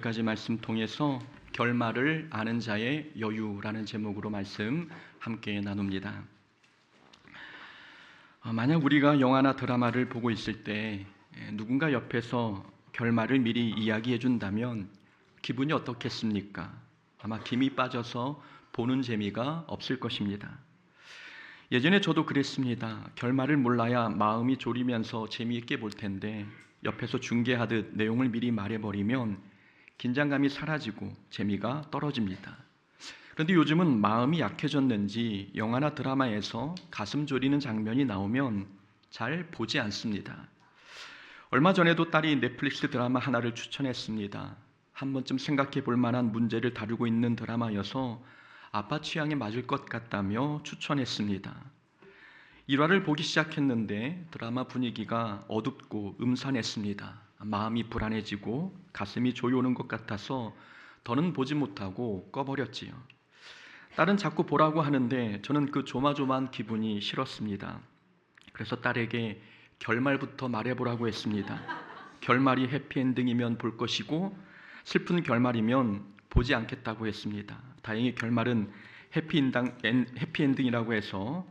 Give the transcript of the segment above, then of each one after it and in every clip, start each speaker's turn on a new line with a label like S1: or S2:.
S1: 까지 말씀 통해서 결말을 아는 자의 여유라는 제목으로 말씀 함께 나눕니다. 만약 우리가 영화나 드라마를 보고 있을 때 누군가 옆에서 결말을 미리 이야기해 준다면 기분이 어떻겠습니까? 아마 김이 빠져서 보는 재미가 없을 것입니다. 예전에 저도 그랬습니다. 결말을 몰라야 마음이 졸이면서 재미있게 볼 텐데 옆에서 중계하듯 내용을 미리 말해버리면 긴장감이 사라지고 재미가 떨어집니다. 그런데 요즘은 마음이 약해졌는지 영화나 드라마에서 가슴 졸이는 장면이 나오면 잘 보지 않습니다. 얼마 전에도 딸이 넷플릭스 드라마 하나를 추천했습니다. 한 번쯤 생각해 볼 만한 문제를 다루고 있는 드라마여서 아빠 취향에 맞을 것 같다며 추천했습니다. 1화를 보기 시작했는데 드라마 분위기가 어둡고 음산했습니다. 마음이 불안해지고 가슴이 조여오는 것 같아서 더는 보지 못하고 꺼버렸지요. 딸은 자꾸 보라고 하는데 저는 그 조마조마한 기분이 싫었습니다. 그래서 딸에게 결말부터 말해보라고 했습니다. 결말이 해피엔딩이면 볼 것이고 슬픈 결말이면 보지 않겠다고 했습니다. 다행히 결말은 해피엔딩이라고 해서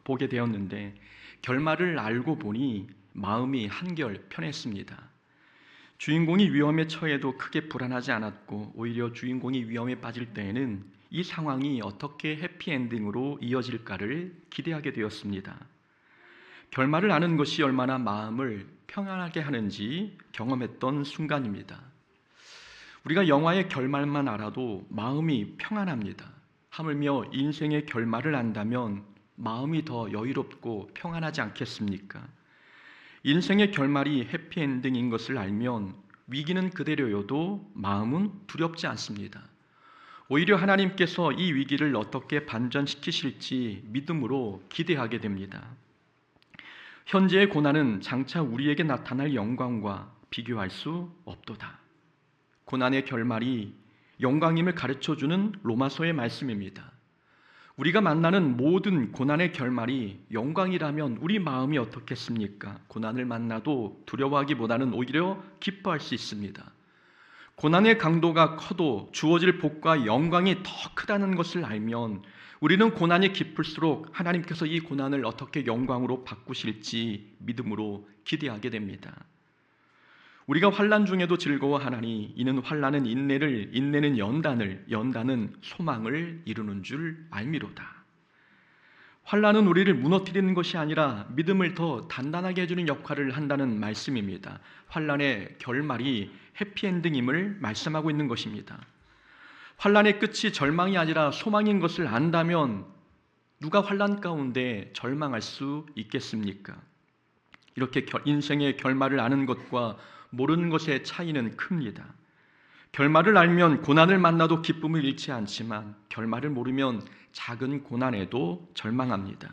S1: 보게 되었는데 결말을 알고 보니 마음이 한결 편했습니다. 주인공이 위험에 처해도 크게 불안하지 않았고 오히려 주인공이 위험에 빠질 때에는 이 상황이 어떻게 해피엔딩으로 이어질까를 기대하게 되었습니다. 결말을 아는 것이 얼마나 마음을 평안하게 하는지 경험했던 순간입니다. 우리가 영화의 결말만 알아도 마음이 평안합니다. 하물며 인생의 결말을 안다면 마음이 더 여유롭고 평안하지 않겠습니까? 인생의 결말이 해피엔딩인 것을 알면 위기는 그대로여도 마음은 두렵지 않습니다. 오히려 하나님께서 이 위기를 어떻게 반전시키실지 믿음으로 기대하게 됩니다. 현재의 고난은 장차 우리에게 나타날 영광과 비교할 수 없도다. 고난의 결말이 영광임을 가르쳐주는 로마서의 말씀입니다. 우리가 만나는 모든 고난의 결말이 영광이라면 우리 마음이 어떻겠습니까? 고난을 만나도 두려워하기보다는 오히려 기뻐할 수 있습니다. 고난의 강도가 커도 주어질 복과 영광이 더 크다는 것을 알면 우리는 고난이 깊을수록 하나님께서 이 고난을 어떻게 영광으로 바꾸실지 믿음으로 기대하게 됩니다. 우리가 환난 중에도 즐거워하나니 이는 환난은 인내를, 인내는 연단을, 연단은 소망을 이루는 줄 알미로다. 환난은 우리를 무너뜨리는 것이 아니라 믿음을 더 단단하게 해주는 역할을 한다는 말씀입니다. 환난의 결말이 해피엔딩임을 말씀하고 있는 것입니다. 환난의 끝이 절망이 아니라 소망인 것을 안다면 누가 환난 가운데 절망할 수 있겠습니까? 이렇게 인생의 결말을 아는 것과 모르는 것의 차이는 큽니다. 결말을 알면 고난을 만나도 기쁨을 잃지 않지만 결말을 모르면 작은 고난에도 절망합니다.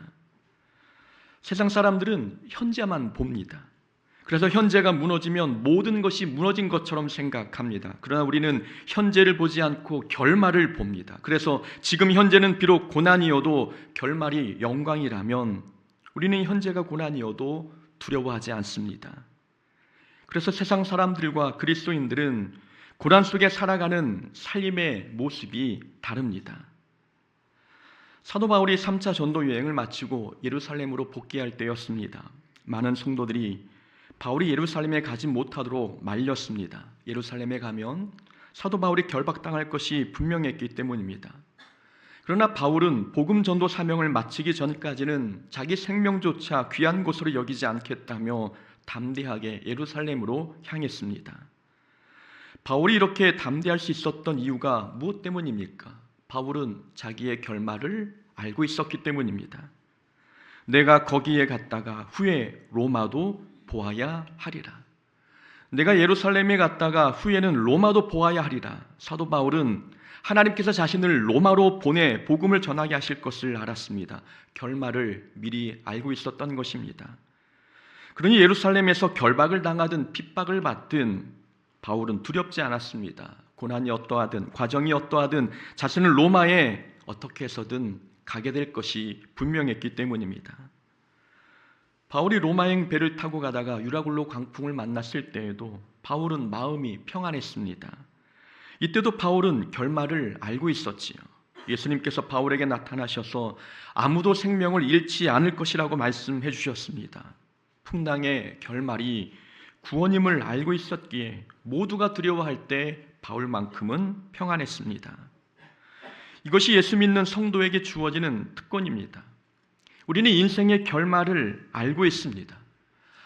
S1: 세상 사람들은 현재만 봅니다. 그래서 현재가 무너지면 모든 것이 무너진 것처럼 생각합니다. 그러나 우리는 현재를 보지 않고 결말을 봅니다. 그래서 지금 현재는 비록 고난이어도 결말이 영광이라면 우리는 현재가 고난이어도 두려워하지 않습니다. 그래서 세상 사람들과 그리스도인들은 고난 속에 살아가는 삶의 모습이 다릅니다. 사도 바울이 3차 전도 여행을 마치고 예루살렘으로 복귀할 때였습니다. 많은 성도들이 바울이 예루살렘에 가지 못하도록 말렸습니다. 예루살렘에 가면 사도 바울이 결박당할 것이 분명했기 때문입니다. 그러나 바울은 복음 전도 사명을 마치기 전까지는 자기 생명조차 귀한 곳으로 여기지 않겠다며 담대하게 예루살렘으로 향했습니다. 바울이 이렇게 담대할 수 있었던 이유가 무엇 때문입니까? 바울은 자기의 결말을 알고 있었기 때문입니다. 내가 거기에 갔다가 후에 로마도 보아야 하리라. 내가 예루살렘에 갔다가 후에는 로마도 보아야 하리라. 사도 바울은 하나님께서 자신을 로마로 보내 복음을 전하게 하실 것을 알았습니다. 결말을 미리 알고 있었던 것입니다. 그러니 예루살렘에서 결박을 당하든 핍박을 받든 바울은 두렵지 않았습니다. 고난이 어떠하든 과정이 어떠하든 자신은 로마에 어떻게 해서든 가게 될 것이 분명했기 때문입니다. 바울이 로마행 배를 타고 가다가 유라굴로 광풍을 만났을 때에도 바울은 마음이 평안했습니다. 이때도 바울은 결말을 알고 있었지요. 예수님께서 바울에게 나타나셔서 아무도 생명을 잃지 않을 것이라고 말씀해 주셨습니다. 풍랑의 결말이 구원임을 알고 있었기에 모두가 두려워할 때 바울만큼은 평안했습니다. 이것이 예수 믿는 성도에게 주어지는 특권입니다. 우리는 인생의 결말을 알고 있습니다.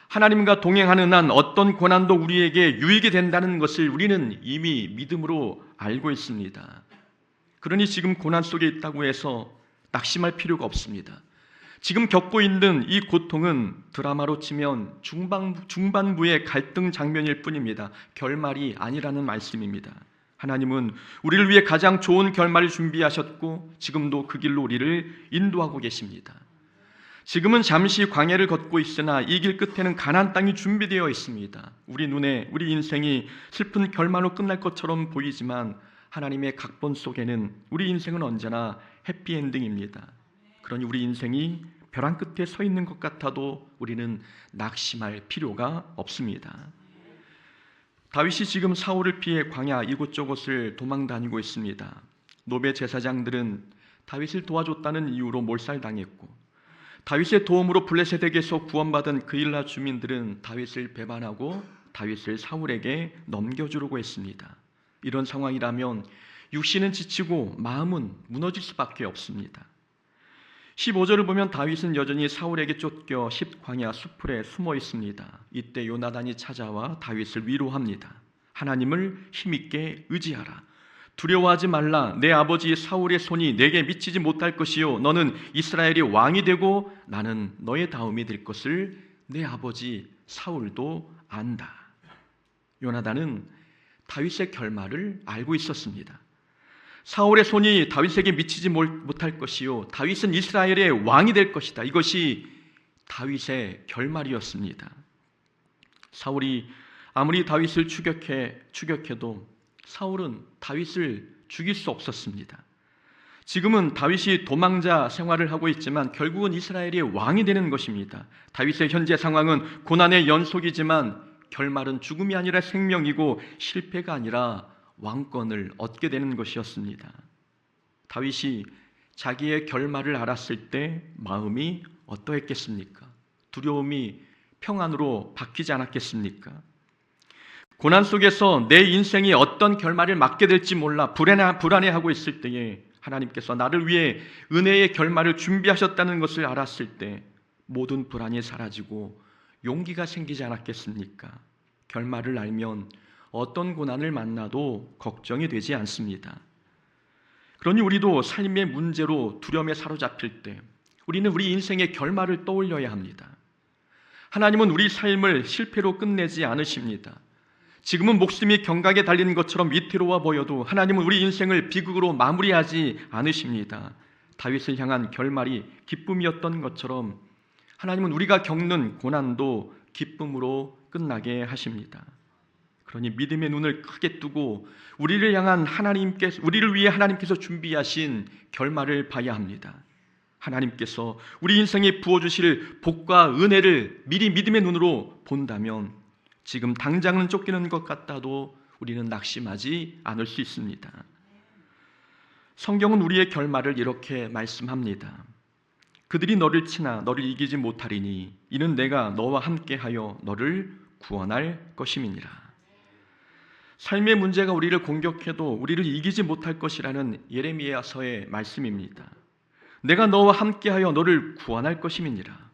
S1: 하나님과 동행하는 한 어떤 고난도 우리에게 유익이 된다는 것을 우리는 이미 믿음으로 알고 있습니다. 그러니 지금 고난 속에 있다고 해서 낙심할 필요가 없습니다. 지금 겪고 있는 이 고통은 드라마로 치면 중반부의 갈등 장면일 뿐입니다. 결말이 아니라는 말씀입니다. 하나님은 우리를 위해 가장 좋은 결말을 준비하셨고 지금도 그 길로 우리를 인도하고 계십니다. 지금은 잠시 광야를 걷고 있으나 이 길 끝에는 가나안 땅이 준비되어 있습니다. 우리 눈에 우리 인생이 슬픈 결말로 끝날 것처럼 보이지만 하나님의 각본 속에는 우리 인생은 언제나 해피엔딩입니다. 그러니 우리 인생이 벼랑 끝에 서 있는 것 같아도 우리는 낙심할 필요가 없습니다. 다윗이 지금 사울을 피해 광야 이곳저곳을 도망다니고 있습니다. 노베 제사장들은 다윗을 도와줬다는 이유로 몰살당했고 다윗의 도움으로 블레셋에게서 구원받은 그일라 주민들은 다윗을 배반하고 다윗을 사울에게 넘겨주려고 했습니다. 이런 상황이라면 육신은 지치고 마음은 무너질 수밖에 없습니다. 15절을 보면 다윗은 여전히 사울에게 쫓겨 십광야 수풀에 숨어 있습니다. 이때 요나단이 찾아와 다윗을 위로합니다. 하나님을 힘있게 의지하라. 두려워하지 말라. 내 아버지 사울의 손이 내게 미치지 못할 것이요 너는 이스라엘이 왕이 되고 나는 너의 다음이 될 것을 내 아버지 사울도 안다. 요나단은 다윗의 결말을 알고 있었습니다. 사울의 손이 다윗에게 미치지 못할 것이요 다윗은 이스라엘의 왕이 될 것이다. 이것이 다윗의 결말이었습니다. 사울이 아무리 다윗을 추격해도 사울은 다윗을 죽일 수 없었습니다. 지금은 다윗이 도망자 생활을 하고 있지만 결국은 이스라엘의 왕이 되는 것입니다. 다윗의 현재 상황은 고난의 연속이지만 결말은 죽음이 아니라 생명이고 실패가 아니라 왕권을 얻게 되는 것이었습니다. 다윗이 자기의 결말을 알았을 때 마음이 어떠했겠습니까? 두려움이 평안으로 바뀌지 않았겠습니까? 고난 속에서 내 인생이 어떤 결말을 맞게 될지 몰라 불안해하고 있을 때에 하나님께서 나를 위해 은혜의 결말을 준비하셨다는 것을 알았을 때 모든 불안이 사라지고 용기가 생기지 않았겠습니까? 결말을 알면 어떤 고난을 만나도 걱정이 되지 않습니다. 그러니 우리도 삶의 문제로 두려움에 사로잡힐 때 우리는 우리 인생의 결말을 떠올려야 합니다. 하나님은 우리 삶을 실패로 끝내지 않으십니다. 지금은 목숨이 경각에 달린 것처럼 위태로워 보여도 하나님은 우리 인생을 비극으로 마무리하지 않으십니다. 다윗을 향한 결말이 기쁨이었던 것처럼 하나님은 우리가 겪는 고난도 기쁨으로 끝나게 하십니다. 그러니 믿음의 눈을 크게 뜨고 우리를 위해 하나님께서 준비하신 결말을 봐야 합니다. 하나님께서 우리 인생에 부어주실 복과 은혜를 미리 믿음의 눈으로 본다면 지금 당장은 쫓기는 것 같아도 우리는 낙심하지 않을 수 있습니다. 성경은 우리의 결말을 이렇게 말씀합니다. 그들이 너를 치나 너를 이기지 못하리니 이는 내가 너와 함께하여 너를 구원할 것임이니라. 삶의 문제가 우리를 공격해도 우리를 이기지 못할 것이라는 예레미야서의 말씀입니다. 내가 너와 함께하여 너를 구원할 것임이니라.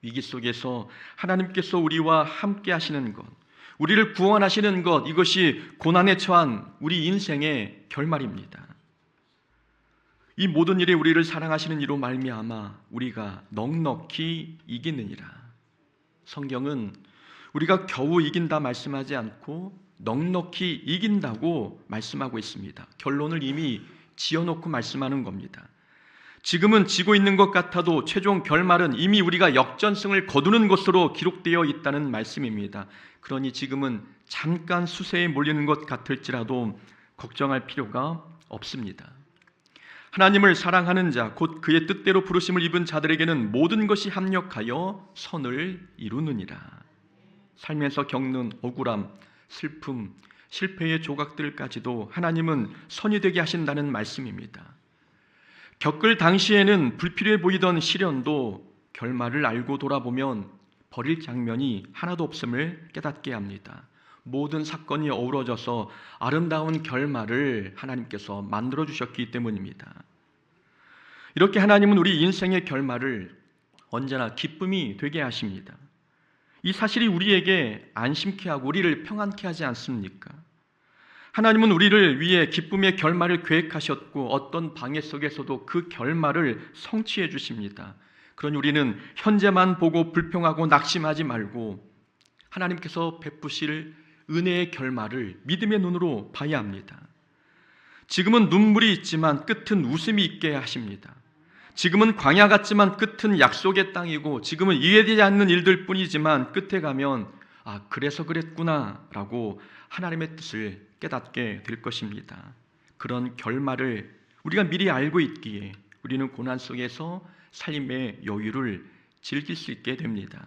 S1: 위기 속에서 하나님께서 우리와 함께 하시는 것, 우리를 구원하시는 것, 이것이 고난에 처한 우리 인생의 결말입니다. 이 모든 일에 우리를 사랑하시는 이로 말미암아 우리가 넉넉히 이기느니라. 성경은 우리가 겨우 이긴다 말씀하지 않고 넉넉히 이긴다고 말씀하고 있습니다. 결론을 이미 지어놓고 말씀하는 겁니다. 지금은 지고 있는 것 같아도 최종 결말은 이미 우리가 역전승을 거두는 것으로 기록되어 있다는 말씀입니다. 그러니 지금은 잠깐 수세에 몰리는 것 같을지라도 걱정할 필요가 없습니다. 하나님을 사랑하는 자, 곧 그의 뜻대로 부르심을 입은 자들에게는 모든 것이 합력하여 선을 이루느니라. 살면서 겪는 억울함, 슬픔, 실패의 조각들까지도 하나님은 선이 되게 하신다는 말씀입니다. 겪을 당시에는 불필요해 보이던 시련도 결말을 알고 돌아보면 버릴 장면이 하나도 없음을 깨닫게 합니다. 모든 사건이 어우러져서 아름다운 결말을 하나님께서 만들어 주셨기 때문입니다. 이렇게 하나님은 우리 인생의 결말을 언제나 기쁨이 되게 하십니다. 이 사실이 우리에게 안심케 하고 우리를 평안케 하지 않습니까? 하나님은 우리를 위해 기쁨의 결말을 계획하셨고 어떤 방해 속에서도 그 결말을 성취해 주십니다. 그러니 우리는 현재만 보고 불평하고 낙심하지 말고 하나님께서 베푸실 은혜의 결말을 믿음의 눈으로 봐야 합니다. 지금은 눈물이 있지만 끝은 웃음이 있게 하십니다. 지금은 광야 같지만 끝은 약속의 땅이고 지금은 이해되지 않는 일들 뿐이지만 끝에 가면 그래서 그랬구나 라고 하나님의 뜻을 깨닫게 될 것입니다. 그런 결말을 우리가 미리 알고 있기에 우리는 고난 속에서 삶의 여유를 즐길 수 있게 됩니다.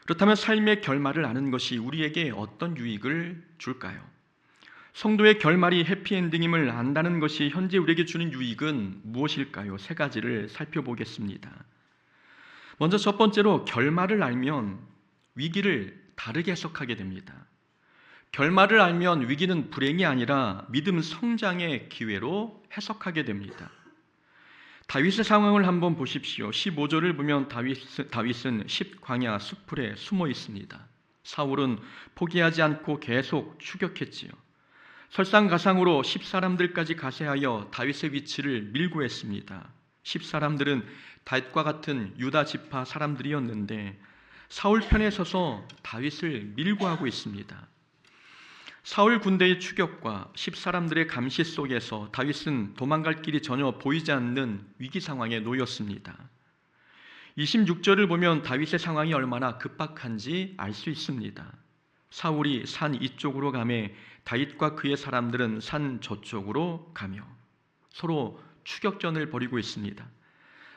S1: 그렇다면 삶의 결말을 아는 것이 우리에게 어떤 유익을 줄까요? 성도의 결말이 해피엔딩임을 안다는 것이 현재 우리에게 주는 유익은 무엇일까요? 세 가지를 살펴보겠습니다. 먼저 첫 번째로 결말을 알면 위기를 다르게 해석하게 됩니다. 결말을 알면 위기는 불행이 아니라 믿음 성장의 기회로 해석하게 됩니다. 다윗의 상황을 한번 보십시오. 15절을 보면 다윗은 십광야 수풀에 숨어 있습니다. 사울은 포기하지 않고 계속 추격했지요. 설상가상으로 10사람들까지 가세하여 다윗의 위치를 밀고 했습니다. 10사람들은 다윗과 같은 유다 지파 사람들이었는데 사울 편에 서서 다윗을 밀고 하고 있습니다. 사울 군대의 추격과 10사람들의 감시 속에서 다윗은 도망갈 길이 전혀 보이지 않는 위기 상황에 놓였습니다. 26절을 보면 다윗의 상황이 얼마나 급박한지 알 수 있습니다. 사울이 산 이쪽으로 가매 다윗과 그의 사람들은 산 저쪽으로 가며 서로 추격전을 벌이고 있습니다.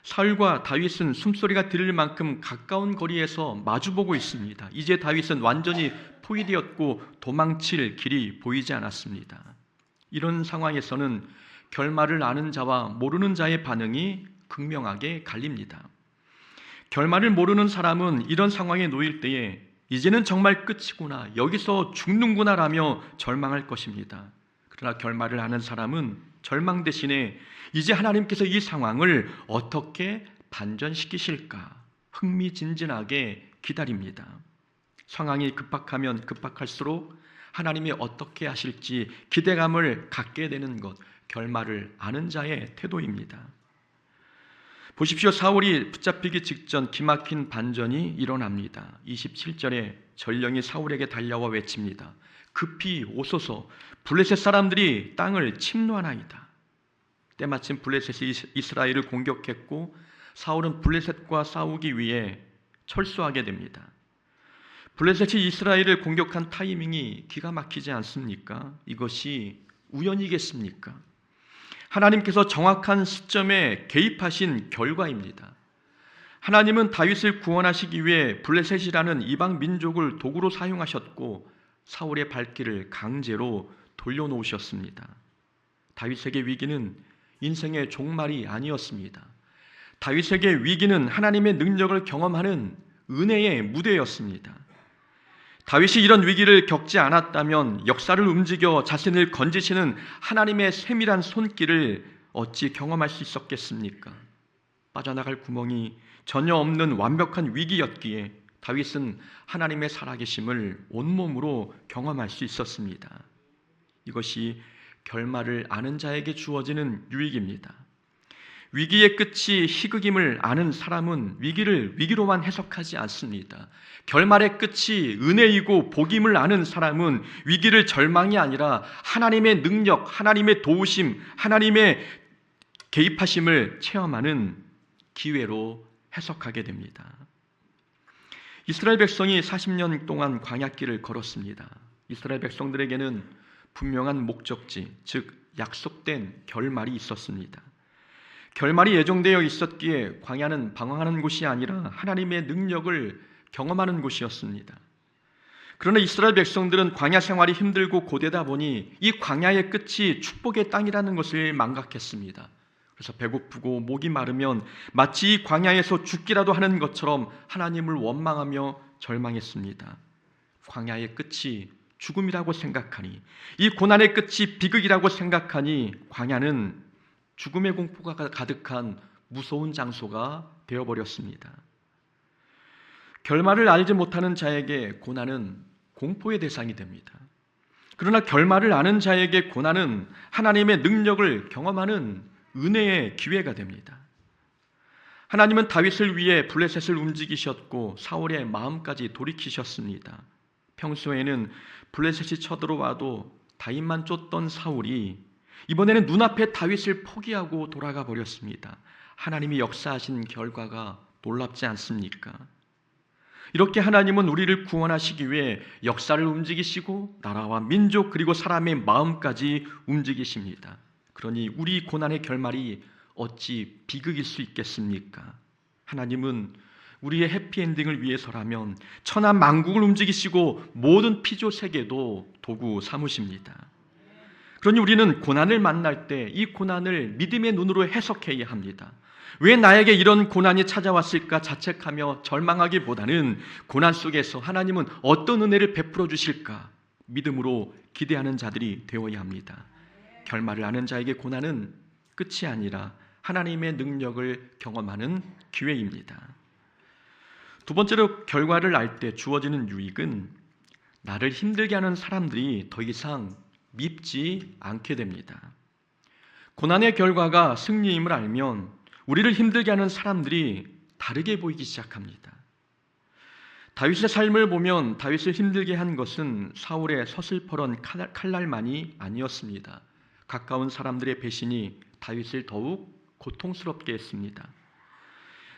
S1: 사울과 다윗은 숨소리가 들릴 만큼 가까운 거리에서 마주보고 있습니다. 이제 다윗은 완전히 포위되었고 도망칠 길이 보이지 않았습니다. 이런 상황에서는 결말을 아는 자와 모르는 자의 반응이 극명하게 갈립니다. 결말을 모르는 사람은 이런 상황에 놓일 때에 이제는 정말 끝이구나, 여기서 죽는구나라며 절망할 것입니다. 그러나 결말을 아는 사람은 절망 대신에 이제 하나님께서 이 상황을 어떻게 반전시키실까 흥미진진하게 기다립니다. 상황이 급박하면 급박할수록 하나님이 어떻게 하실지 기대감을 갖게 되는 것, 결말을 아는 자의 태도입니다. 보십시오. 사울이 붙잡히기 직전 기막힌 반전이 일어납니다. 27절에 전령이 사울에게 달려와 외칩니다. 급히 오소서, 블레셋 사람들이 땅을 침노하나이다. 때마침 블레셋이 이스라엘을 공격했고 사울은 블레셋과 싸우기 위해 철수하게 됩니다. 블레셋이 이스라엘을 공격한 타이밍이 기가 막히지 않습니까? 이것이 우연이겠습니까? 하나님께서 정확한 시점에 개입하신 결과입니다. 하나님은 다윗을 구원하시기 위해 블레셋이라는 이방 민족을 도구로 사용하셨고 사울의 발길을 강제로 돌려놓으셨습니다. 다윗에게 위기는 인생의 종말이 아니었습니다. 다윗에게 위기는 하나님의 능력을 경험하는 은혜의 무대였습니다. 다윗이 이런 위기를 겪지 않았다면 역사를 움직여 자신을 건지시는 하나님의 세밀한 손길을 어찌 경험할 수 있었겠습니까? 빠져나갈 구멍이 전혀 없는 완벽한 위기였기에 다윗은 하나님의 살아계심을 온몸으로 경험할 수 있었습니다. 이것이 결말을 아는 자에게 주어지는 유익입니다. 위기의 끝이 희극임을 아는 사람은 위기를 위기로만 해석하지 않습니다. 결말의 끝이 은혜이고 복임을 아는 사람은 위기를 절망이 아니라 하나님의 능력, 하나님의 도우심, 하나님의 개입하심을 체험하는 기회로 해석하게 됩니다. 이스라엘 백성이 40년 동안 광야길을 걸었습니다. 이스라엘 백성들에게는 분명한 목적지, 즉 약속된 결말이 있었습니다. 결말이 예정되어 있었기에 광야는 방황하는 곳이 아니라 하나님의 능력을 경험하는 곳이었습니다. 그러나 이스라엘 백성들은 광야 생활이 힘들고 고되다 보니 이 광야의 끝이 축복의 땅이라는 것을 망각했습니다. 그래서 배고프고 목이 마르면 마치 이 광야에서 죽기라도 하는 것처럼 하나님을 원망하며 절망했습니다. 광야의 끝이 죽음이라고 생각하니, 이 고난의 끝이 비극이라고 생각하니 광야는 죽음의 공포가 가득한 무서운 장소가 되어버렸습니다. 결말을 알지 못하는 자에게 고난은 공포의 대상이 됩니다. 그러나 결말을 아는 자에게 고난은 하나님의 능력을 경험하는 은혜의 기회가 됩니다. 하나님은 다윗을 위해 블레셋을 움직이셨고 사울의 마음까지 돌이키셨습니다. 평소에는 블레셋이 쳐들어와도 다윗만 쫓던 사울이 이번에는 눈앞에 다윗을 포기하고 돌아가 버렸습니다. 하나님이 역사하신 결과가 놀랍지 않습니까? 이렇게 하나님은 우리를 구원하시기 위해 역사를 움직이시고 나라와 민족 그리고 사람의 마음까지 움직이십니다. 그러니 우리 고난의 결말이 어찌 비극일 수 있겠습니까? 하나님은 우리의 해피엔딩을 위해서라면 천하 만국을 움직이시고 모든 피조 세계도 도구 삼으십니다. 그러니 우리는 고난을 만날 때 이 고난을 믿음의 눈으로 해석해야 합니다. 왜 나에게 이런 고난이 찾아왔을까 자책하며 절망하기보다는 고난 속에서 하나님은 어떤 은혜를 베풀어 주실까 믿음으로 기대하는 자들이 되어야 합니다. 결말을 아는 자에게 고난은 끝이 아니라 하나님의 능력을 경험하는 기회입니다. 두 번째로 결과를 알 때 주어지는 유익은 나를 힘들게 하는 사람들이 더 이상 밉지 않게 됩니다. 고난의 결과가 승리임을 알면 우리를 힘들게 하는 사람들이 다르게 보이기 시작합니다. 다윗의 삶을 보면 다윗을 힘들게 한 것은 사울의 서슬퍼런 칼날만이 아니었습니다. 가까운 사람들의 배신이 다윗을 더욱 고통스럽게 했습니다.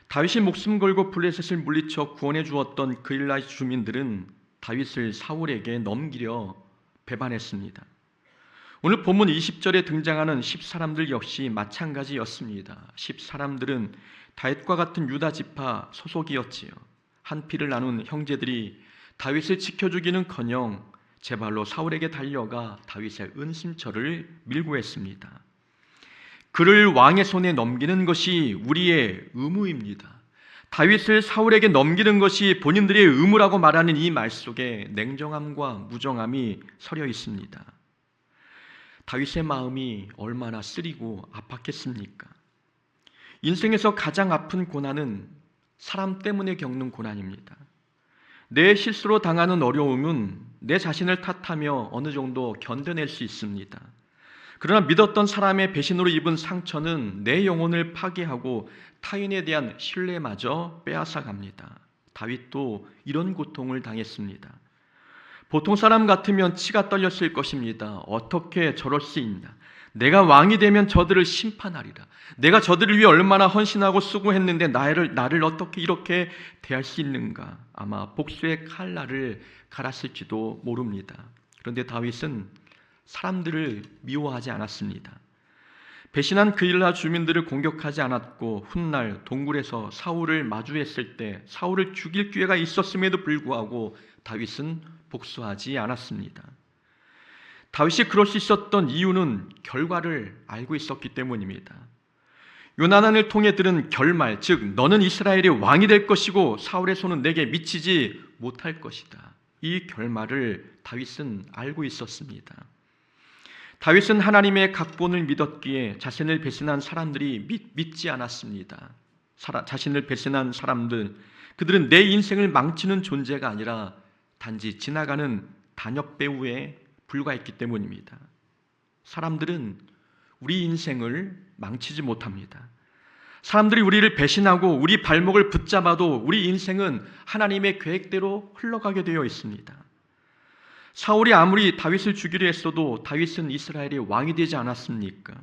S1: 다윗이 목숨 걸고 블레셋을 물리쳐 구원해 주었던 그일라 주민들은 다윗을 사울에게 넘기려 배반했습니다. 오늘 본문 20절에 등장하는 10사람들 역시 마찬가지였습니다. 10사람들은 다윗과 같은 유다 지파 소속이었지요. 한 피를 나눈 형제들이 다윗을 지켜주기는커녕 제 발로 사울에게 달려가 다윗의 은심처를 밀고 했습니다. 그를 왕의 손에 넘기는 것이 우리의 의무입니다. 다윗을 사울에게 넘기는 것이 본인들의 의무라고 말하는 이 말 속에 냉정함과 무정함이 서려 있습니다. 다윗의 마음이 얼마나 쓰리고 아팠겠습니까? 인생에서 가장 아픈 고난은 사람 때문에 겪는 고난입니다. 내 실수로 당하는 어려움은 내 자신을 탓하며 어느 정도 견뎌낼 수 있습니다. 그러나 믿었던 사람의 배신으로 입은 상처는 내 영혼을 파괴하고 타인에 대한 신뢰마저 빼앗아갑니다. 다윗도 이런 고통을 당했습니다. 보통 사람 같으면 치가 떨렸을 것입니다. 어떻게 저럴 수 있나? 내가 왕이 되면 저들을 심판하리라. 내가 저들을 위해 얼마나 헌신하고 수고했는데 나를 어떻게 이렇게 대할 수 있는가? 아마 복수의 칼날을 갈았을지도 모릅니다. 그런데 다윗은 사람들을 미워하지 않았습니다. 배신한 그일라 주민들을 공격하지 않았고 훗날 동굴에서 사울을 마주했을 때 사울을 죽일 기회가 있었음에도 불구하고 다윗은 복수하지 않았습니다. 다윗이 그럴 수 있었던 이유는 결과를 알고 있었기 때문입니다. 요나단을 통해 들은 결말, 즉 너는 이스라엘의 왕이 될 것이고 사울의 손은 내게 미치지 못할 것이다. 이 결말을 다윗은 알고 있었습니다. 다윗은 하나님의 각본을 믿었기에 자신을 배신한 사람들이 믿지 않았습니다. 자신을 배신한 사람들, 그들은 내 인생을 망치는 존재가 아니라 단지 지나가는 단역배우에 불과했기 때문입니다. 사람들은 우리 인생을 망치지 못합니다. 사람들이 우리를 배신하고 우리 발목을 붙잡아도 우리 인생은 하나님의 계획대로 흘러가게 되어 있습니다. 사울이 아무리 다윗을 죽이려 했어도 다윗은 이스라엘의 왕이 되지 않았습니까?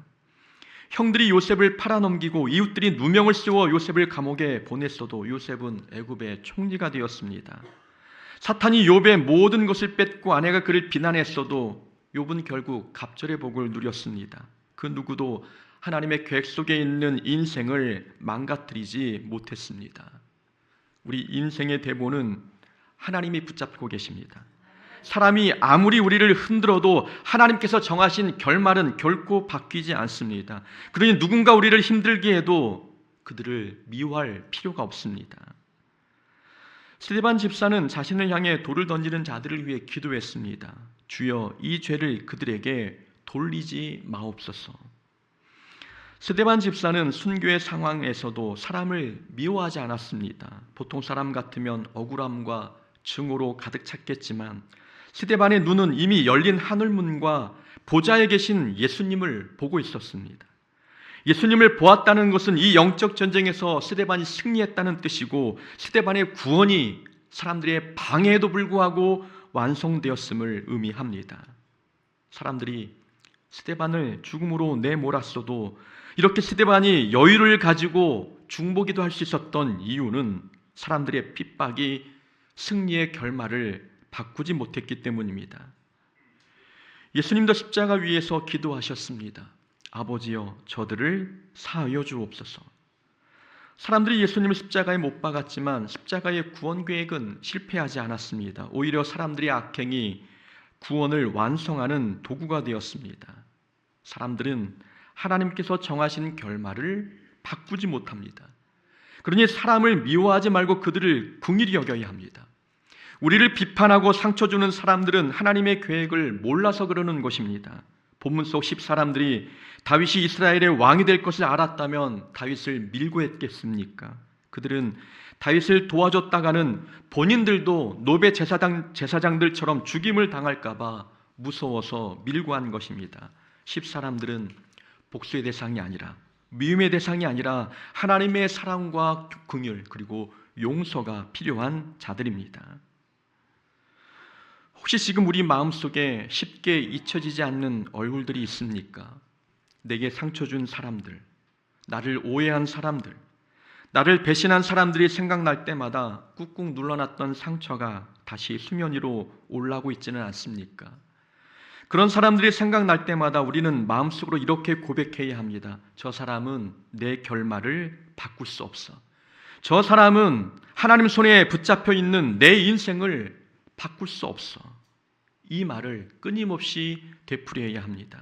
S1: 형들이 요셉을 팔아넘기고 이웃들이 누명을 씌워 요셉을 감옥에 보냈어도 요셉은 애굽의 총리가 되었습니다. 사탄이 욥의 모든 것을 뺏고 아내가 그를 비난했어도 욥은 결국 갑절의 복을 누렸습니다. 그 누구도 하나님의 계획 속에 있는 인생을 망가뜨리지 못했습니다. 우리 인생의 대본은 하나님이 붙잡고 계십니다. 사람이 아무리 우리를 흔들어도 하나님께서 정하신 결말은 결코 바뀌지 않습니다. 그러니 누군가 우리를 힘들게 해도 그들을 미워할 필요가 없습니다. 스데반 집사는 자신을 향해 돌을 던지는 자들을 위해 기도했습니다. 주여, 이 죄를 그들에게 돌리지 마옵소서. 스데반 집사는 순교의 상황에서도 사람을 미워하지 않았습니다. 보통 사람 같으면 억울함과 증오로 가득 찼겠지만 스데반의 눈은 이미 열린 하늘문과 보좌에 계신 예수님을 보고 있었습니다. 예수님을 보았다는 것은 이 영적 전쟁에서 스데반이 승리했다는 뜻이고 스데반의 구원이 사람들의 방해에도 불구하고 완성되었음을 의미합니다. 사람들이 스데반을 죽음으로 내몰았어도 이렇게 스데반이 여유를 가지고 중보기도 할 수 있었던 이유는 사람들의 핍박이 승리의 결말을 바꾸지 못했기 때문입니다. 예수님도 십자가 위에서 기도하셨습니다. 아버지여, 저들을 사하여 주옵소서. 사람들이 예수님을 십자가에 못 박았지만 십자가의 구원 계획은 실패하지 않았습니다. 오히려 사람들의 악행이 구원을 완성하는 도구가 되었습니다. 사람들은 하나님께서 정하신 결말을 바꾸지 못합니다. 그러니 사람을 미워하지 말고 그들을 긍휼히 여겨야 합니다. 우리를 비판하고 상처 주는 사람들은 하나님의 계획을 몰라서 그러는 것입니다. 본문 속 10사람들이 다윗이 이스라엘의 왕이 될 것을 알았다면 다윗을 밀고 했겠습니까? 그들은 다윗을 도와줬다가는 본인들도 노베 제사장들처럼 죽임을 당할까 봐 무서워서 밀고 한 것입니다. 10사람들은 복수의 대상이 아니라, 미움의 대상이 아니라 하나님의 사랑과 긍휼 그리고 용서가 필요한 자들입니다. 혹시 지금 우리 마음속에 쉽게 잊혀지지 않는 얼굴들이 있습니까? 내게 상처 준 사람들, 나를 오해한 사람들, 나를 배신한 사람들이 생각날 때마다 꾹꾹 눌러놨던 상처가 다시 수면 위로 올라오고 있지는 않습니까? 그런 사람들이 생각날 때마다 우리는 마음속으로 이렇게 고백해야 합니다. 저 사람은 내 결말을 바꿀 수 없어. 저 사람은 하나님 손에 붙잡혀 있는 내 인생을 바꿀 수 없어. 이 말을 끊임없이 되풀이해야 합니다.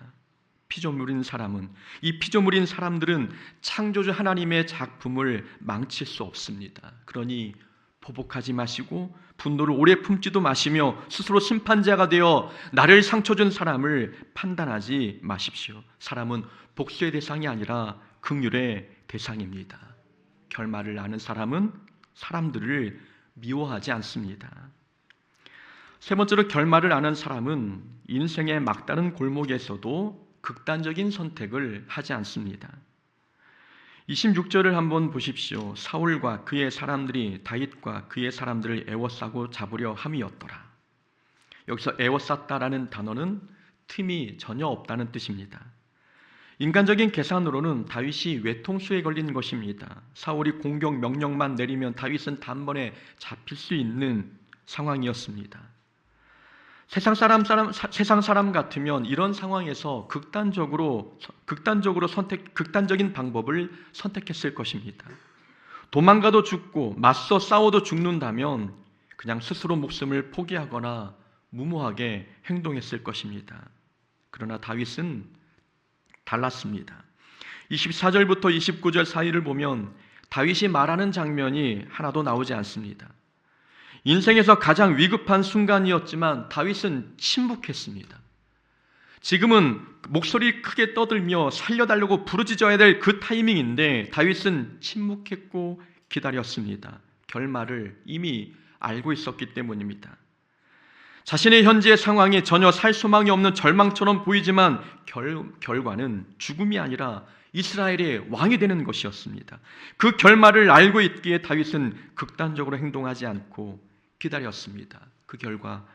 S1: 피조물인 사람은, 이 피조물인 사람들은 창조주 하나님의 작품을 망칠 수 없습니다. 그러니 보복하지 마시고 분노를 오래 품지도 마시며 스스로 심판자가 되어 나를 상처 준 사람을 판단하지 마십시오. 사람은 복수의 대상이 아니라 긍휼의 대상입니다. 결말을 아는 사람은 사람들을 미워하지 않습니다. 세 번째로, 결말을 아는 사람은 인생의 막다른 골목에서도 극단적인 선택을 하지 않습니다. 26절을 한번 보십시오. 사울과 그의 사람들이 다윗과 그의 사람들을 애워싸고 잡으려 함이었더라. 여기서 애워쌌다라는 단어는 틈이 전혀 없다는 뜻입니다. 인간적인 계산으로는 다윗이 외통수에 걸린 것입니다. 사울이 공격 명령만 내리면 다윗은 단번에 잡힐 수 있는 상황이었습니다. 세상 사람 같으면 이런 상황에서 극단적인 방법을 선택했을 것입니다. 도망가도 죽고 맞서 싸워도 죽는다면 그냥 스스로 목숨을 포기하거나 무모하게 행동했을 것입니다. 그러나 다윗은 달랐습니다. 24절부터 29절 사이를 보면 다윗이 말하는 장면이 하나도 나오지 않습니다. 인생에서 가장 위급한 순간이었지만 다윗은 침묵했습니다. 지금은 목소리 크게 떠들며 살려달라고 부르짖어야 될 그 타이밍인데 다윗은 침묵했고 기다렸습니다. 결말을 이미 알고 있었기 때문입니다. 자신의 현재의 상황이 전혀 살 소망이 없는 절망처럼 보이지만 결과는 죽음이 아니라 이스라엘의 왕이 되는 것이었습니다. 그 결말을 알고 있기에 다윗은 극단적으로 행동하지 않고 기다렸습니다. 그 결과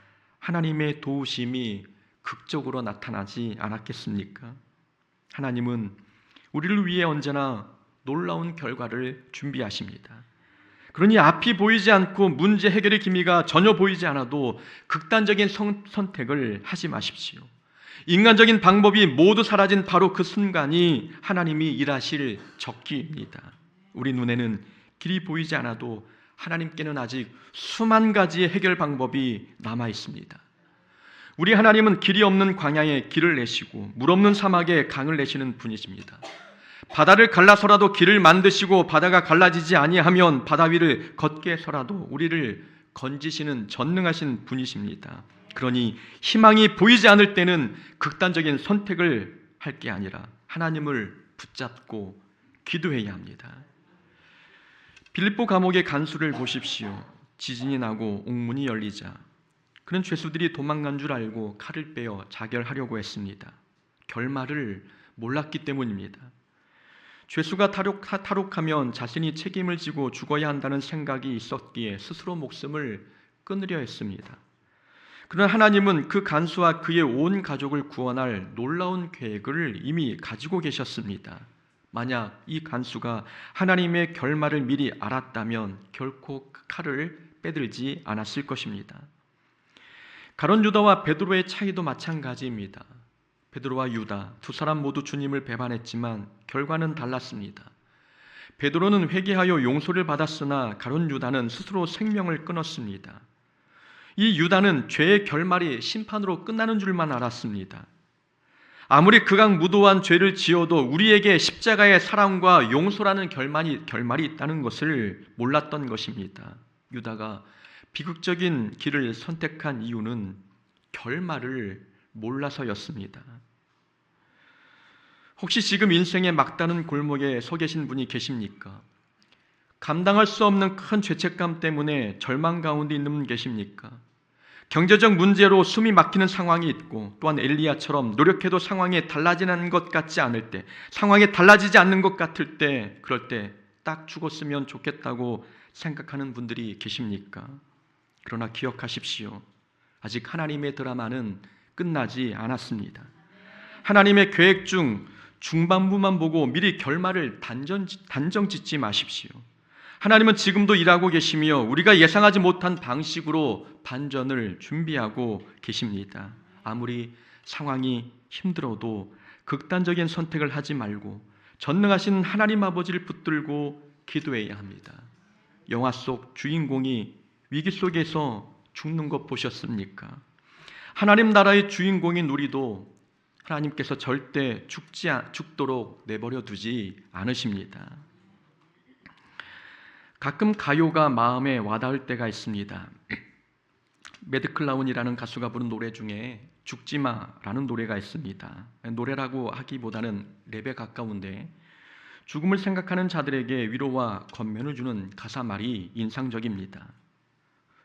S1: 하나님의 도우심이 극적으로 나타나지 않았겠습니까? 하나님은 우리를 위해 언제나 놀라운 결과를 준비하십니다. 그러니 앞이 보이지 않고 문제 해결의 기미가 전혀 보이지 않아도 극단적인 선택을 하지 마십시오. 인간적인 방법이 모두 사라진 바로 그 순간이 하나님이 일하실 적기입니다. 우리 눈에는 길이 보이지 않아도 하나님께는 아직 수만 가지의 해결 방법이 남아 있습니다. 우리 하나님은 길이 없는 광야에 길을 내시고 물 없는 사막에 강을 내시는 분이십니다. 바다를 갈라서라도 길을 만드시고 바다가 갈라지지 아니하면 바다 위를 걷게 해서라도 우리를 건지시는 전능하신 분이십니다. 그러니 희망이 보이지 않을 때는 극단적인 선택을 할 게 아니라 하나님을 붙잡고 기도해야 합니다. 빌립보 감옥의 간수를 보십시오. 지진이 나고 옥문이 열리자 그는 죄수들이 도망간 줄 알고 칼을 빼어 자결하려고 했습니다. 결말을 몰랐기 때문입니다. 죄수가 탈옥하면 자신이 책임을 지고 죽어야 한다는 생각이 있었기에 스스로 목숨을 끊으려 했습니다. 그러나 하나님은 그 간수와 그의 온 가족을 구원할 놀라운 계획을 이미 가지고 계셨습니다. 만약 이 간수가 하나님의 결말을 미리 알았다면 결코 칼을 빼들지 않았을 것입니다. 가룟 유다와 베드로의 차이도 마찬가지입니다. 베드로와 유다 두 사람 모두 주님을 배반했지만 결과는 달랐습니다. 베드로는 회개하여 용서를 받았으나 가룟 유다는 스스로 생명을 끊었습니다. 이 유다는 죄의 결말이 심판으로 끝나는 줄만 알았습니다. 아무리 극악무도한 죄를 지어도 우리에게 십자가의 사랑과 용서라는 결말이 있다는 것을 몰랐던 것입니다. 유다가 비극적인 길을 선택한 이유는 결말을 몰라서였습니다. 혹시 지금 인생의 막다른 골목에 서 계신 분이 계십니까? 감당할 수 없는 큰 죄책감 때문에 절망 가운데 있는 분 계십니까? 경제적 문제로 숨이 막히는 상황이 있고 또한 엘리야처럼 노력해도 상황이 달라지는 것 같지 않을 때, 상황이 달라지지 않는 것 같을 때, 그럴 때 딱 죽었으면 좋겠다고 생각하는 분들이 계십니까? 그러나 기억하십시오. 아직 하나님의 드라마는 끝나지 않았습니다. 하나님의 계획 중 중반부만 보고 미리 결말을 단정짓지 마십시오. 하나님은 지금도 일하고 계시며 우리가 예상하지 못한 방식으로 반전을 준비하고 계십니다. 아무리 상황이 힘들어도 극단적인 선택을 하지 말고 전능하신 하나님 아버지를 붙들고 기도해야 합니다. 영화 속 주인공이 위기 속에서 죽는 것 보셨습니까? 하나님 나라의 주인공인 우리도 하나님께서 절대 죽도록 내버려 두지 않으십니다. 가끔 가요가 마음에 와닿을 때가 있습니다. 매드클라운이라는 가수가 부른 노래 중에 죽지마라는 노래가 있습니다. 노래라고 하기보다는 랩에 가까운데 죽음을 생각하는 자들에게 위로와 권면을 주는 가사 말이 인상적입니다.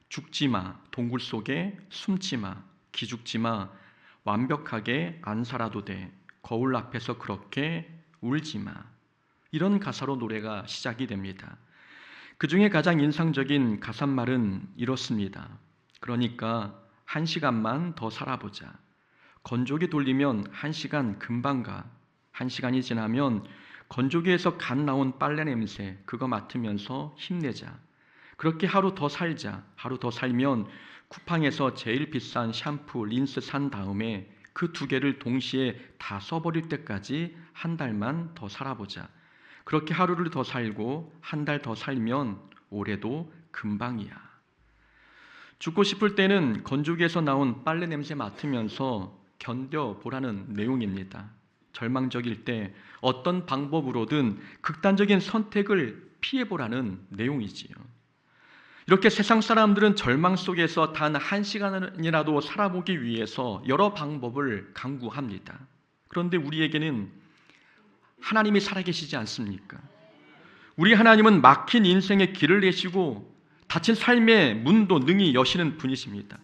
S1: 죽지마, 동굴 속에 숨지마, 기죽지마, 완벽하게 안 살아도 돼, 거울 앞에서 그렇게 울지마. 이런 가사로 노래가 시작이 됩니다. 그 중에 가장 인상적인 가사말은 이렇습니다. 그러니까 1시간만 더 살아보자. 건조기 돌리면 1시간 금방 가. 1시간이 지나면 건조기에서 갓 나온 빨래 냄새 그거 맡으면서 힘내자. 그렇게 하루 더 살자. 하루 더 살면 쿠팡에서 제일 비싼 샴푸, 린스 산 다음에 그 2개를 동시에 다 써버릴 때까지 1달만 더 살아보자. 그렇게 하루를 더 살고 1달 더 살면 올해도 금방이야. 죽고 싶을 때는 건조기에서 나온 빨래 냄새 맡으면서 견뎌보라는 내용입니다. 절망적일 때 어떤 방법으로든 극단적인 선택을 피해보라는 내용이지요. 이렇게 세상 사람들은 절망 속에서 단 1시간이라도 살아보기 위해서 여러 방법을 강구합니다. 그런데 우리에게는 하나님이 살아계시지 않습니까? 우리 하나님은 막힌 인생의 길을 내시고 닫힌 삶의 문도 능히 여시는 분이십니다.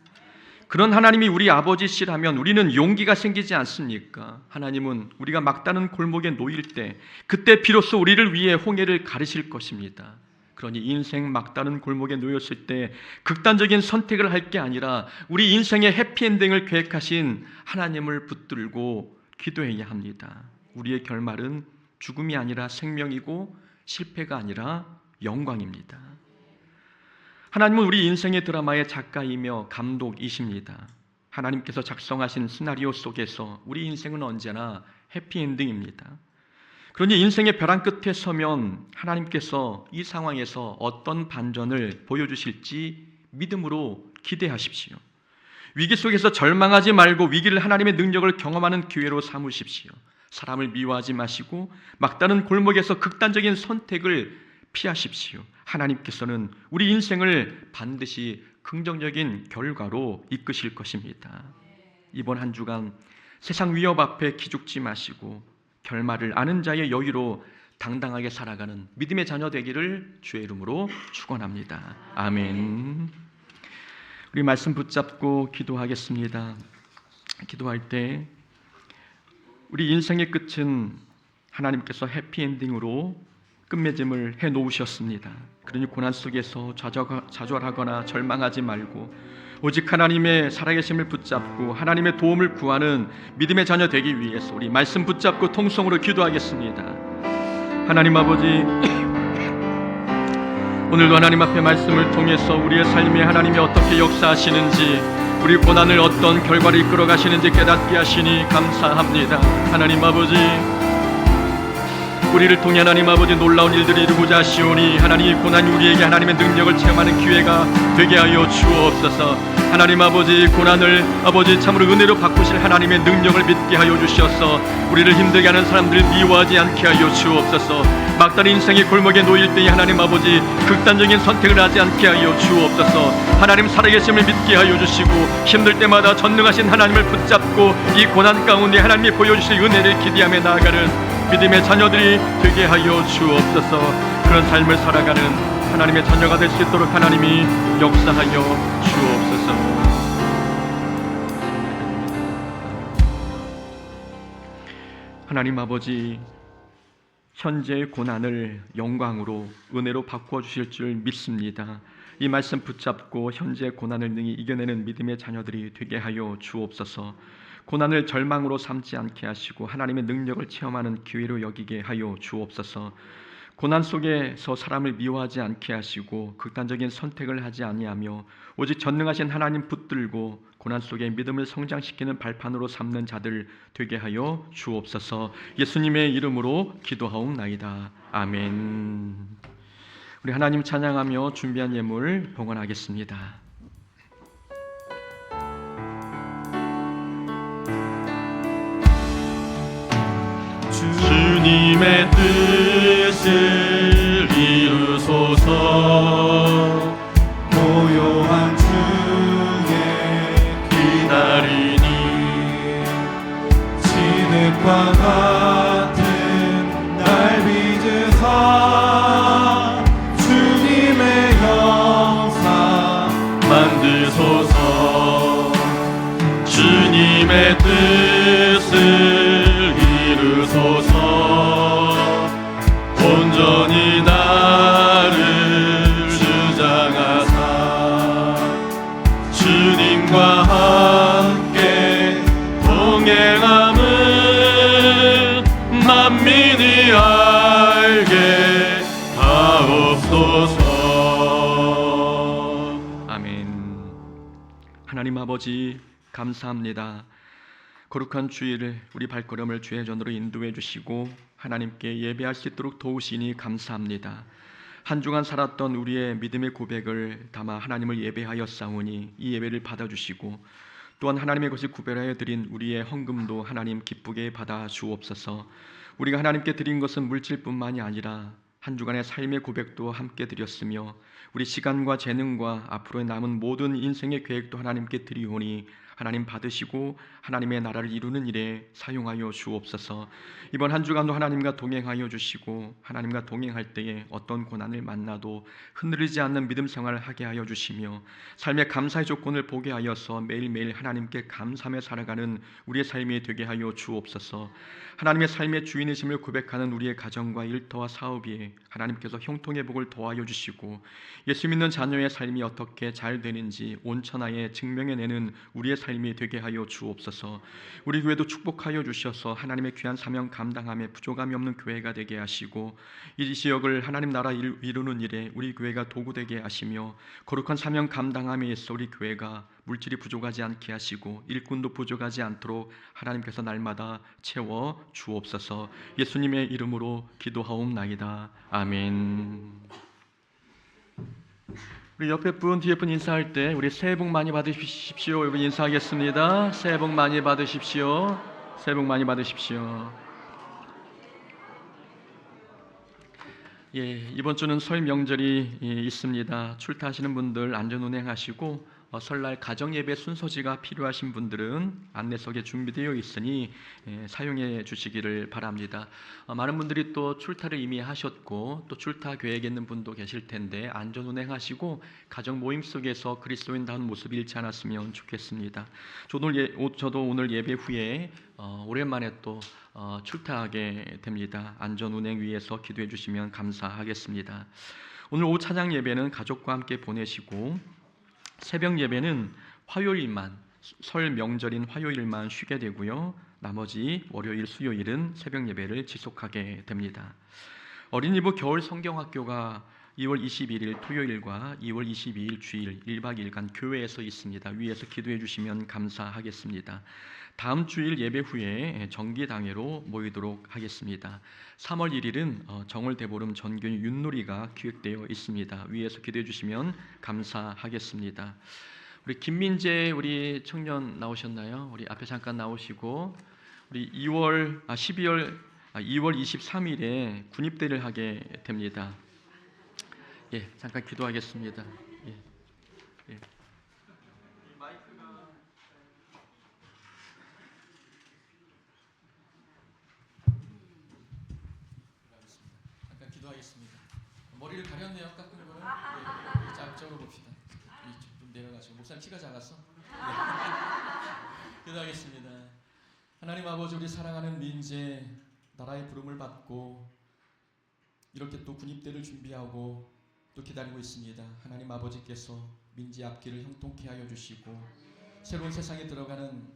S1: 그런 하나님이 우리 아버지시라면 우리는 용기가 생기지 않습니까? 하나님은 우리가 막다른 골목에 놓일 때 그때 비로소 우리를 위해 홍해를 가르실 것입니다. 그러니 인생 막다른 골목에 놓였을 때 극단적인 선택을 할 게 아니라 우리 인생의 해피엔딩을 계획하신 하나님을 붙들고 기도해야 합니다. 우리의 결말은 죽음이 아니라 생명이고 실패가 아니라 영광입니다. 하나님은 우리 인생의 드라마의 작가이며 감독이십니다. 하나님께서 작성하신 시나리오 속에서 우리 인생은 언제나 해피엔딩입니다. 그러니 인생의 벼랑 끝에 서면 하나님께서 이 상황에서 어떤 반전을 보여주실지 믿음으로 기대하십시오. 위기 속에서 절망하지 말고 위기를 하나님의 능력을 경험하는 기회로 삼으십시오. 사람을 미워하지 마시고 막다른 골목에서 극단적인 선택을 피하십시오. 하나님께서는 우리 인생을 반드시 긍정적인 결과로 이끄실 것입니다. 이번 한 주간 세상 위협 앞에 기죽지 마시고 결말을 아는 자의 여유로 당당하게 살아가는 믿음의 자녀 되기를 주의 이름으로 축원합니다. 아멘. 우리 말씀 붙잡고 기도하겠습니다. 기도할 때 우리 인생의 끝은 하나님께서 해피엔딩으로 끝맺음을 해놓으셨습니다. 그러니 고난 속에서 좌절하거나 절망하지 말고 오직 하나님의 살아계심을 붙잡고 하나님의 도움을 구하는 믿음의 자녀 되기 위해서 우리 말씀 붙잡고 통성으로 기도하겠습니다. 하나님 아버지, 오늘도 하나님 앞에 말씀을 통해서 우리의 삶에 하나님이 어떻게 역사하시는지, 우리 고난을 어떤 결과를 이끌어 가시는지 깨닫게 하시니 감사합니다. 하나님 아버지, 우리를 통해 하나님 아버지 놀라운 일들을 이루고자 하시오니 하나님 고난이 우리에게 하나님의 능력을 체험하는 기회가 되게 하여 주옵소서. 하나님 아버지, 고난을 아버지 참으로 은혜로 바꾸실 하나님의 능력을 믿게 하여 주셔서 우리를 힘들게 하는 사람들을 미워하지 않게 하여 주옵소서. 막다른 인생의 골목에 놓일 때에 하나님 아버지 극단적인 선택을 하지 않게 하여 주옵소서. 하나님 살아계심을 믿게 하여 주시고 힘들 때마다 전능하신 하나님을 붙잡고 이 고난 가운데 하나님이 보여주실 은혜를 기대하며 나아가는 믿음의 자녀들이 되게 하여 주옵소서. 그런 삶을 살아가는 하나님의 자녀가 될 수 있도록 하나님이 역사하여 주옵소서. 하나님 아버지, 현재의 고난을 영광으로 은혜로 바꾸어 주실 줄 믿습니다. 이 말씀 붙잡고 현재의 고난을 능히 이겨내는 믿음의 자녀들이 되게 하여 주옵소서. 고난을 절망으로 삼지 않게 하시고 하나님의 능력을 체험하는 기회로 여기게 하여 주옵소서. 고난 속에서 사람을 미워하지 않게 하시고 극단적인 선택을 하지 아니하며 오직 전능하신 하나님 붙들고 고난 속에 믿음을 성장시키는 발판으로 삼는 자들 되게 하여 주옵소서. 예수님의 이름으로 기도하옵나이다. 아멘. 우리 하나님 찬양하며 준비한 예물 봉헌하겠습니다.
S2: 주님의 뜻을 이루소서. 고요한 중에 기다리니 진흙과 같은 날 빚으사 주님의 형상 만드소서. 주님의 뜻을 이루소서. 온전히 나를 주장하사 주님과 함께 동행함을 만민이 알게 하옵소서.
S1: 아멘. 하나님 아버지, 감사합니다. 거룩한 주일을 우리 발걸음을 주의 전으로 인도해 주시고 하나님께 예배할 수 있도록 도우시니 감사합니다. 한 주간 살았던 우리의 믿음의 고백을 담아 하나님을 예배하였사오니 이 예배를 받아주시고 또한 하나님의 것을 구별하여 드린 우리의 헌금도 하나님 기쁘게 받아 주옵소서. 우리가 하나님께 드린 것은 물질뿐만이 아니라 한 주간의 삶의 고백도 함께 드렸으며 우리 시간과 재능과 앞으로의 남은 모든 인생의 계획도 하나님께 드리오니 하나님 받으시고 하나님의 나라를 이루는 일에 사용하여 주옵소서. 이번 한 주간도 하나님과 동행하여 주시고 하나님과 동행할 때에 어떤 고난을 만나도 흔들리지 않는 믿음 생활을 하게 하여 주시며 삶의 감사의 조건을 보게 하여서 매일매일 하나님께 감사하며 살아가는 우리의 삶이 되게 하여 주옵소서. 하나님의 삶의 주인이심을 고백하는 우리의 가정과 일터와 사업이 하나님께서 형통의 복을 더하여 주시고 예수 믿는 자녀의 삶이 어떻게 잘 되는지 온천하에 증명해내는 우리의 삶이 되게 하여 주옵소서. 우리 교회도 축복하여 주셔서 하나님의 귀한 사명 감당함에 부족함이 없는 교회가 되게 하시고 이 지역을 하나님 나라 이루는 일에 우리 교회가 도구되게 하시며 거룩한 사명 감당함에 있어 우리 교회가 물질이 부족하지 않게 하시고 일꾼도 부족하지 않도록 하나님께서 날마다 채워 주옵소서. 예수님의 이름으로 기도하옵나이다. 아멘. 우리 옆에 분, 뒤에 분 인사할 때 우리 새해 복 많이 받으십시오. 여러분 인사하겠습니다. 새해 복 많이 받으십시오. 새해 복 많이 받으십시오. 예, 이번 주는 설 명절이 있습니다. 출타하시는 분들 안전 운행하시고 설날 가정 예배 순서지가 필요하신 분들은 안내석에 준비되어 있으니 사용해 주시기를 바랍니다. 많은 분들이 또 출타를 이미 하셨고 또 출타 계획 있는 분도 계실 텐데 안전 운행하시고 가정 모임 속에서 그리스도인다운 모습 잃지 않았으면 좋겠습니다. 저도 오늘 예배 후에 오랜만에 또 출타하게 됩니다. 안전 운행 위해서 기도해 주시면 감사하겠습니다. 오늘 오후 찬양 예배는 가족과 함께 보내시고 새벽 예배는 화요일만, 설 명절인 화요일만 쉬게 되고요. 나머지 월요일, 수요일은 새벽 예배를 지속하게 됩니다. 어린이부 겨울 성경학교가 2월 21일 토요일과 2월 22일 주일 1박 2일간 교회에서 있습니다. 위에서 기도해 주시면 감사하겠습니다. 다음 주일 예배 후에 정기당회로 모이도록 하겠습니다. 3월 1일은 정월대보름 전교인 윷놀이가 기획되어 있습니다. 위에서 기도해 주시면 감사하겠습니다. 우리 김민재 우리 청년 나오셨나요? 우리 앞에 잠깐 나오시고 우리 2월 23일에 군입대를 하게 됩니다. 예, 잠깐 기도하겠습니다. 예. 잠깐 기도하겠습니다. 머리를 가렸네요. 깎은 거는. 예, 짝짝으로 봅시다. 이쪽 좀 내려가시고 목사님 키가 작았어? 예. 기도하겠습니다. 하나님 아버지, 우리 사랑하는 민재 나라의 부름을 받고 이렇게 또 군입대를 준비하고 또 기다리고 있습니다. 하나님 아버지께서 민지 앞길을 형통케 하여 주시고 새로운 세상에 들어가는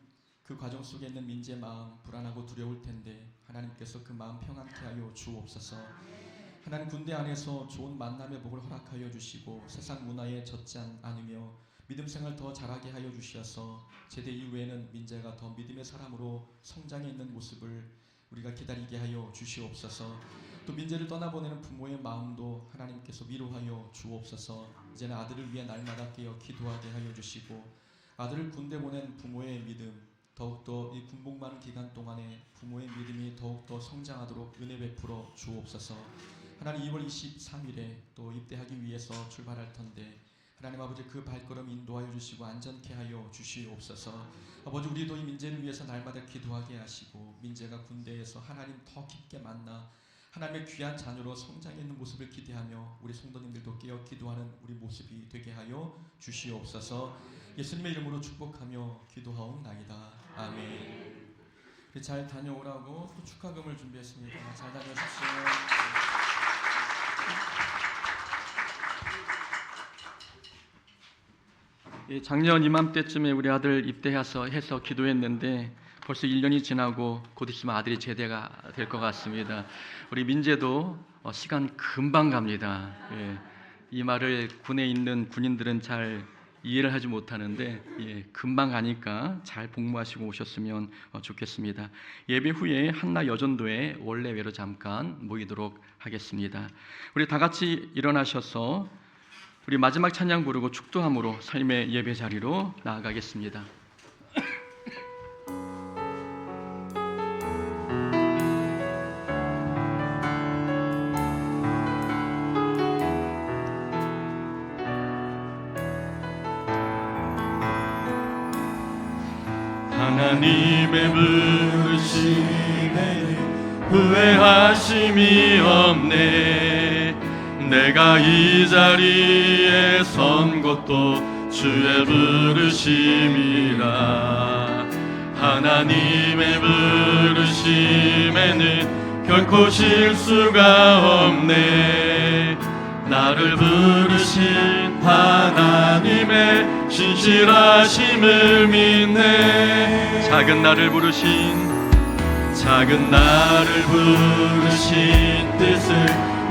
S1: 그 과정 속에 있는 민지의 마음 불안하고 두려울 텐데 하나님께서 그 마음 평안케 하여 주옵소서. 하나님 군대 안에서 좋은 만남의 복을 허락하여 주시고 세상 문화에 젖지 않으며 믿음 생활 더 잘하게 하여 주셔서 제대 이후에는 민재가 더 믿음의 사람으로 성장해 있는 모습을 우리가 기다리게 하여 주시옵소서. 또 민재를 떠나보내는 부모의 마음도 하나님께서 위로하여 주옵소서. 이제는 아들을 위해 날마다 깨어 기도하게 하여 주시고 아들을 군대 보낸 부모의 믿음 더욱더 이 군복 많은 기간 동안에 부모의 믿음이 더욱더 성장하도록 은혜 베풀어 주옵소서. 하나님 2월 23일에 또 입대하기 위해서 출발할 텐데 하나님 아버지 그 발걸음 인도하여 주시고 안전케 하여 주시옵소서. 아버지, 우리도 이 민재를 위해서 날마다 기도하게 하시고 민재가 군대에서 하나님 더 깊게 만나 하나님의 귀한 자녀로 성장해 있는 모습을 기대하며 우리 성도님들도 깨어 기도하는 우리 모습이 되게 하여 주시옵소서. 예수님의 이름으로 축복하며 기도하옵나이다. 아멘. 잘 다녀오라고 또 축하금을 준비했습니다. 잘 다녀오십시오. 작년 이맘때쯤에 우리 아들 입대해서 기도했는데 벌써 1년이 지나고 곧 있으면 아들이 제대가 될 것 같습니다. 우리 민재도 시간 금방 갑니다. 예, 이 말을 군에 있는 군인들은 잘 이해를 하지 못하는데 금방 가니까 잘 복무하시고 오셨으면 좋겠습니다. 예배 후에 한나 여전도에 원래외로 잠깐 모이도록 하겠습니다. 우리 다 같이 일어나셔서 우리 마지막 찬양 부르고 축도함으로 삶의 예배 자리로 나아가겠습니다.
S2: 하나님의 부르심에 후회하심이 없네. 내가 이 자리에 선 것도 주의 부르심이라. 하나님의 부르심에는 결코 실수가 없네. 나를 부르신 하나님의 신실하심을 믿네.
S1: 작은 나를 부르신
S2: 뜻을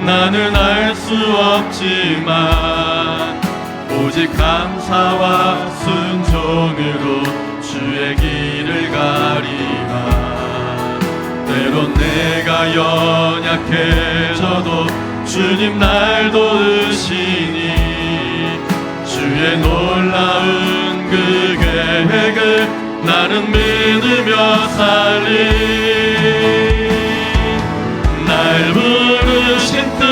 S2: 나는 알 수 없지만 오직 감사와 순종으로 주의 길을 가리라. 때론 내가 연약해져도 주님 날 도우시니 주의 놀라운 그 계획을 나는 믿으며 살리. 날 부르신 뜻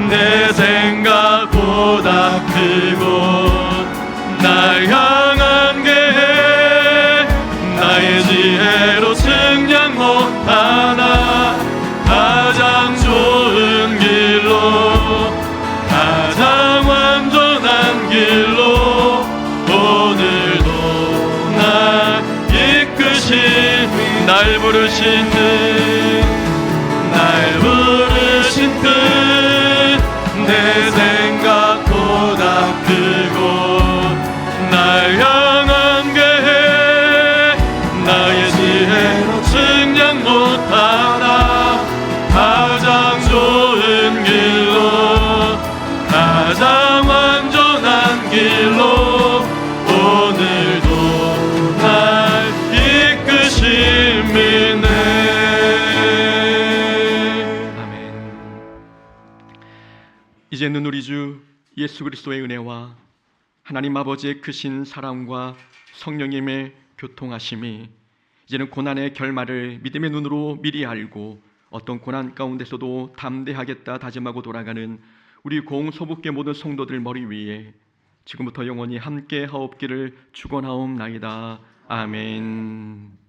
S2: 내 생각보다 크고 날 향한 계획 나의 지혜로 측량 못하나 가장 좋은 길로 가장 완전한 길로 오늘도 날 이끄신 날 부르신 뜻 내 생각보다 크고 날 향한 계획 나의 지혜로 측량 못하나 가장 좋은 길로 가장 완전한 길로 오늘도 날 이끄심이네.
S1: 이제는 우리 주 예수 그리스도의 은혜와 하나님 아버지의 크신 사랑과 성령님의 교통하심이 이제는 고난의 결말을 믿음의 눈으로 미리 알고 어떤 고난 가운데서도 담대하겠다 다짐하고 돌아가는 우리 공소북계 모든 성도들 머리 위에 지금부터 영원히 함께 하옵기를 축원하옵나이다. 아멘.